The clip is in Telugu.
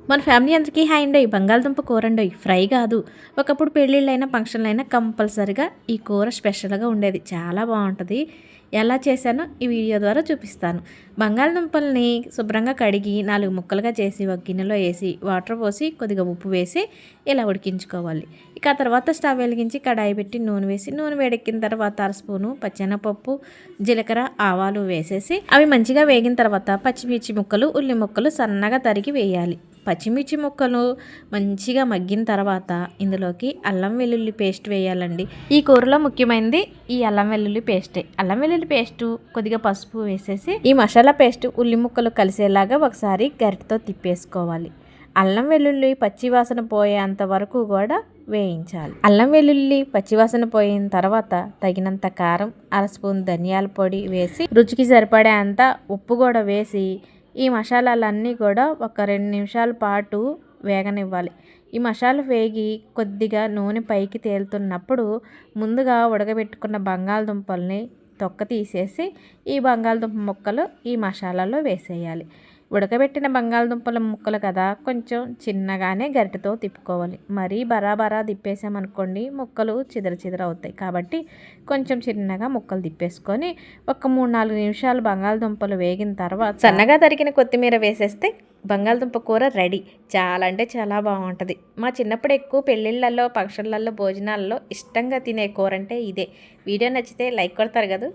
మన ఫ్యామిలీ అందరికీ హాయ్ అండి. బంగాళదుంప కూర అండి, ఫ్రై కాదు. ఒకప్పుడు పెళ్ళిళ్ళైనా ఫంక్షన్లైనా కంపల్సరిగా ఈ కూర స్పెషల్గా ఉండేది. చాలా బాగుంటుంది. ఎలా చేశానో ఈ వీడియో ద్వారా చూపిస్తాను. బంగాళదుంపల్ని శుభ్రంగా కడిగి 4 ముక్కలుగా చేసి ఒక గిన్నెలో వేసి వాటర్ పోసి కొద్దిగా ఉప్పు వేసి ఇలా ఉడికించుకోవాలి. ఇక ఆ తర్వాత స్టవ్ వెలిగించి కడాయి పెట్టి నూనె వేసి నూనె వేడెక్కిన తర్వాత 1 స్పూను పచ్చెనపప్పు, జీలకర్ర, ఆవాలు వేసేసి అవి మంచిగా వేగిన తర్వాత పచ్చిమిర్చి ముక్కలు, ఉల్లి ముక్కలు సన్నగా తరిగి వేయాలి. పచ్చిమిర్చి ముక్కలు మంచిగా మగ్గిన తర్వాత ఇందులోకి అల్లం వెల్లుల్లి పేస్ట్ వేయాలండి. ఈ కూరలో ముఖ్యమైనది ఈ అల్లం వెల్లుల్లి పేస్టే. అల్లం వెల్లుల్లి పేస్టు, కొద్దిగా పసుపు వేసేసి ఈ మసాలా పేస్ట్ ఉల్లి ముక్కలు కలిసేలాగా ఒకసారి గరిటతో తిప్పేసుకోవాలి. అల్లం వెల్లుల్లి పచ్చివాసన పోయేంత వరకు కూడా వేయించాలి. అల్లం వెల్లుల్లి పచ్చివాసన పోయిన తర్వాత తగినంత కారం, 1 స్పూన్ ధనియాల పొడి వేసి రుచికి సరిపడేంత ఉప్పు కూడా వేసి ఈ మసాలాలన్నీ కూడా ఒక 2 నిమిషాల పాటు వేగనివ్వాలి. ఈ మసాలా వేగి కొద్దిగా నూనె పైకి తేలుతున్నప్పుడు ముందుగా ఉడకబెట్టుకున్న బంగాళదుంపల్ని తొక్క తీసేసి ఈ బంగాళదుంప ముక్కలు ఈ మసాలాలో వేసేయాలి. ఉడకబెట్టిన బంగాళదుంపల ముక్కలు కదా, కొంచెం చిన్నగానే గరిటెతో తిప్పుకోవాలి. మరీ బరాబరా తిప్పేసామనుకోండి ముక్కలు చిదర అవుతాయి. కాబట్టి కొంచెం చిన్నగా ముక్కలు తిప్పేసుకొని ఒక 3-4 నిమిషాలు బంగాళదుంపలు వేగిన తర్వాత సన్నగా తరిగిన కొత్తిమీర వేసేస్తే బంగాళదుంప కూర రెడీ. చాలా అంటే చాలా బాగుంటుంది. మా చిన్నప్పుడు ఎక్కువ పెళ్ళిళ్ళల్లో, ఫంక్షన్లలో, భోజనాల్లో ఇష్టంగా తినే కూర అంటే ఇదే. వీడియో నచ్చితే లైక్ కొడతారు కదా.